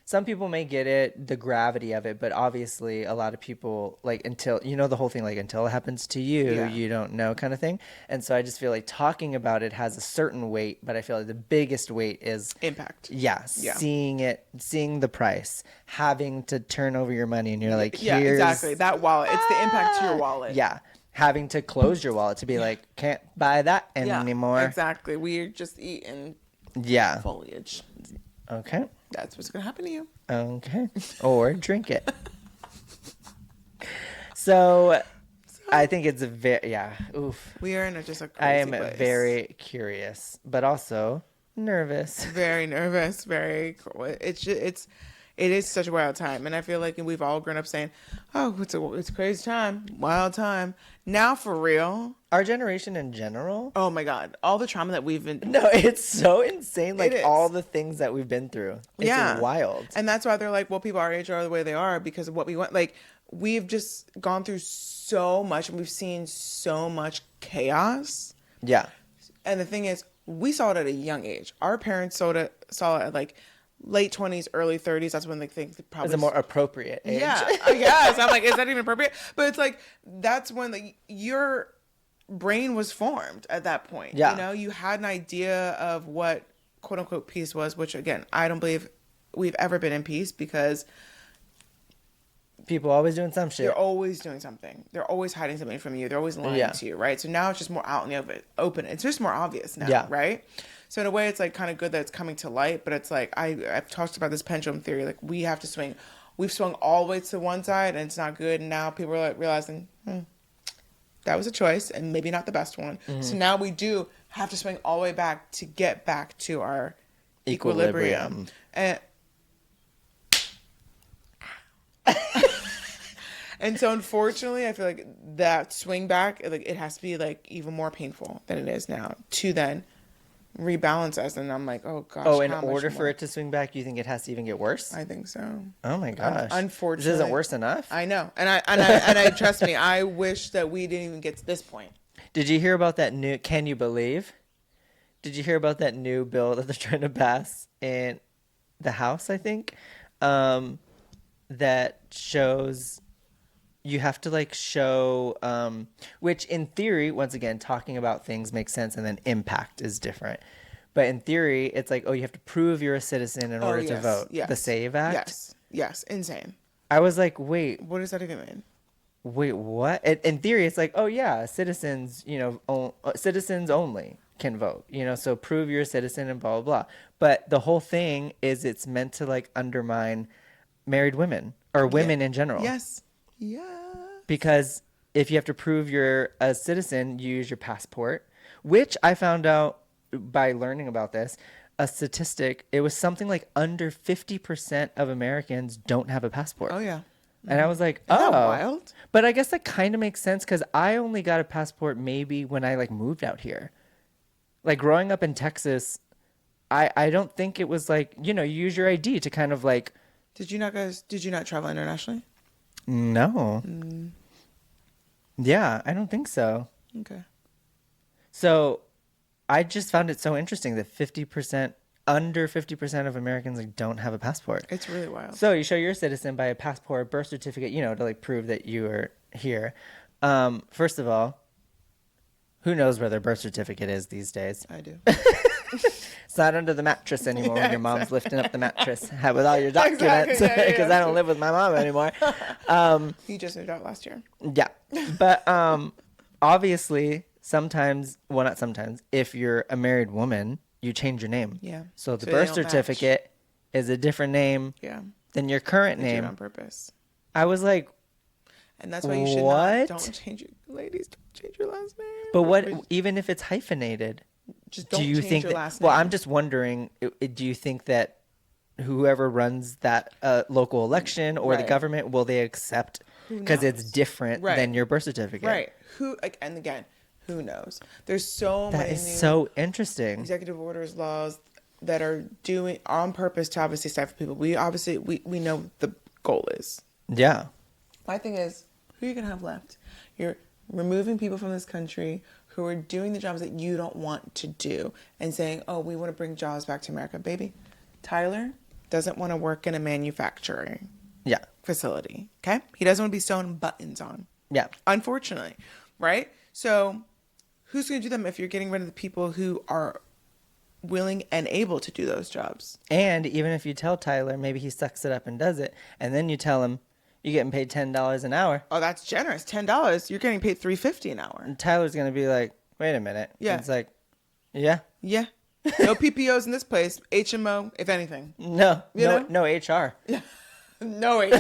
some people may get it, the gravity of it, but obviously a lot of people, like, until, the whole thing, like, until it happens to you, you don't know kind of thing. And so I just feel like talking about it has a certain weight, but I feel like the biggest weight is impact. Yeah. Seeing the price, having to turn over your money and you're like, yeah, exactly. That wallet. It's the impact to your wallet. Yeah. Having to close your wallet to be like, can't buy that anymore. Exactly. We're just eating foliage. Okay. That's what's going to happen to you. Okay. Or drink it. So I think it's oof. We are in just a crazy I am place. very curious, but also nervous. Very nervous. It is such a wild time. And I feel like we've all grown up saying, oh, it's a crazy time. Wild time. Now, for real. Our generation in general. Oh, my God. All the trauma that we've been. No, it's so insane. Like, all the things that we've been through. It's wild. And that's why they're like, well, people our age are the way they are because of what we went. Like, we've just gone through so much and we've seen so much chaos. Yeah. And the thing is, we saw it at a young age. Our parents saw it at like late 20s, early 30s. That's when they think probably it's a more appropriate age. Yeah, I guess. I'm like, is that even appropriate? But it's like, that's when like your brain was formed at that point. Yeah. You had an idea of what quote unquote peace was, which again, I don't believe we've ever been in peace because people always doing some shit. They're always doing something. They're always hiding something from you. They're always lying to you, right? So now it's just more out in the open. It's just more obvious now, right? So in a way, it's like kind of good that it's coming to light, but it's like I've talked about this pendulum theory. Like we have to swing. We've swung all the way to one side, and it's not good. And now people are like realizing that was a choice, and maybe not the best one. Mm-hmm. So now we do have to swing all the way back to get back to our equilibrium. And and so unfortunately, I feel like that swing back, like it has to be like even more painful than it is now to then rebalance us. And I'm like, oh gosh. Oh, in order for it to swing back, you think it has to even get worse? I think so. Oh my gosh. Unfortunately, this isn't worse enough. I know, and I trust me. I wish that we didn't even get to this point. Did you hear about that new? Can you believe? Did you hear about that new bill that they're trying to pass in the House? I think that shows. You have to like show, which in theory, once again, talking about things makes sense and then impact is different. But in theory, it's like, oh, you have to prove you're a citizen in order to vote. Yes. The SAVE Act? Yes. Insane. I was like, wait. What does that even mean? Wait, what? In theory, it's like, oh yeah, citizens, citizens only can vote, so prove you're a citizen and blah, blah, blah. But the whole thing is it's meant to like undermine married women or women in general. Yes. Yeah. Because if you have to prove you're a citizen, you use your passport, which I found out by learning about this, a statistic, it was something like under 50% of Americans don't have a passport. Oh, yeah. And I was like, Isn't that wild? But I guess that kind of makes sense because I only got a passport maybe when I like moved out here. Like growing up in Texas, I don't think it was like, you use your ID to kind of like. Did you not travel internationally? No. Yeah, I don't think so. Okay. So I just found it so interesting that under 50% of Americans like, don't have a passport. It's really wild. So you show you're a citizen by a passport, birth certificate, to like prove that you are here. First of all, who knows where their birth certificate is these days? I do. It's not under the mattress anymore when your mom's lifting up the mattress with all your documents because I don't live with my mom anymore. You just moved out last year. Yeah. But obviously, sometimes, well, not sometimes, if you're a married woman, you change your name. Yeah. So the birth certificate is a different name than your current name. Do it on purpose. I was like, and that's why you should not. Don't change your ladies. Don't change your last name. But what? Even if it's hyphenated, just don't change your last name. Well, I'm just wondering. Do you think that whoever runs that local election or the government will they accept because it's different than your birth certificate? Right. And again, who knows? There's so many. That is so interesting. Executive orders, laws that are doing on purpose to obviously stifle people. We obviously we know the goal is. Yeah. My thing is, who are you gonna have left? You're removing people from this country who are doing the jobs that you don't want to do and saying, oh, we want to bring jobs back to America. Baby, Tyler doesn't want to work in a manufacturing facility. Okay? He doesn't want to be sewing buttons on. Yeah. Unfortunately. Right? So who's going to do them if you're getting rid of the people who are willing and able to do those jobs? And even if you tell Tyler, maybe he sucks it up and does it, and then you tell him you're getting paid $10 an hour. Oh, that's generous. $10. You're getting paid $3.50 an hour. And Tyler's going to be like, wait a minute. Yeah. It's like, yeah. Yeah. No PPOs in this place. HMO, if anything. No HR. Yeah. No HR.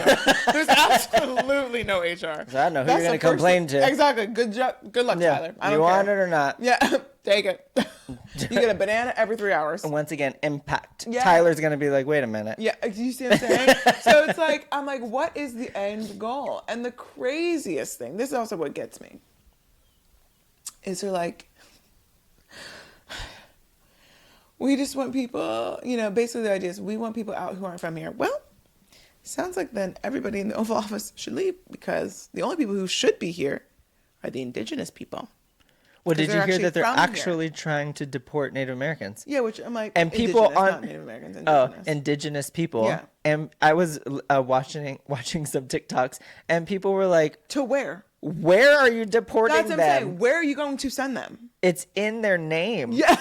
There's absolutely no HR. So I don't know who you're going to complain to. Exactly. Good luck, Tyler. I don't want it or not. Yeah. Take it. You get a banana every 3 hours. And once again, impact. Yeah. Tyler's going to be like, wait a minute. Yeah. Do you see what I'm saying? So it's like, I'm like, what is the end goal? And the craziest thing, this is also what gets me, is they're like, we just want people, basically the idea is we want people out who aren't from here. Well, sounds like then everybody in the Oval Office should leave because the only people who should be here are the indigenous people. Well, did you hear that they're actually trying to deport Native Americans? Yeah, which I'm like, and people not Native Americans, indigenous. Oh, indigenous people. Yeah. And I was watching some TikToks, and people were like, to where? Where are you deporting them? That's what I'm saying. Where are you going to send them? It's in their name. Yeah.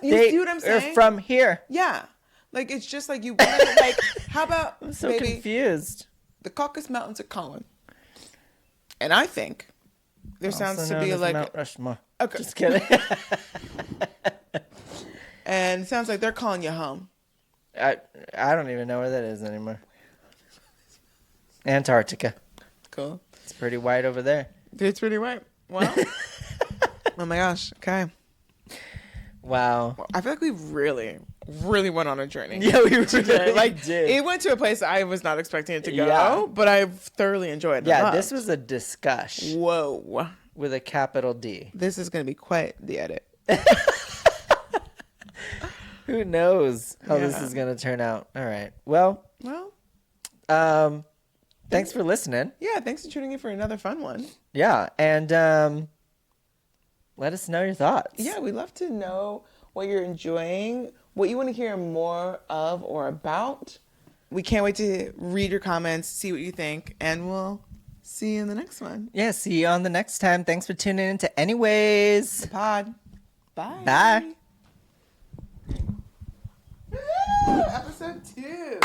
You see what I'm saying? They're from here. Yeah. Like, it's just like you want to, like, how about, I'm so confused. The Caucasus Mountains are calling. And I think there sounds to be like... Mount Rushmore. Okay. Just kidding. And it sounds like they're calling you home. I don't even know where that is anymore. Antarctica. Cool. It's pretty white over there. It's pretty white. Well. Oh my gosh. Okay. Wow. Well, I feel like we really went on a journey. Yeah, we really did. It went to a place I was not expecting it to go, but I thoroughly enjoyed it. Yeah, this was a discussion. Whoa. With a capital D. This is going to be quite the edit. Who knows how this is going to turn out. All right. Well, thanks for listening. Yeah, thanks for tuning in for another fun one. Yeah, and let us know your thoughts. Yeah, we'd love to know what you're enjoying, what you want to hear more of or about. We can't wait to read your comments, see what you think, and we'll see you in the next one. Yeah, see you on the next time. Thanks for tuning in to Anyways. The pod. Bye. Bye. Episode 2.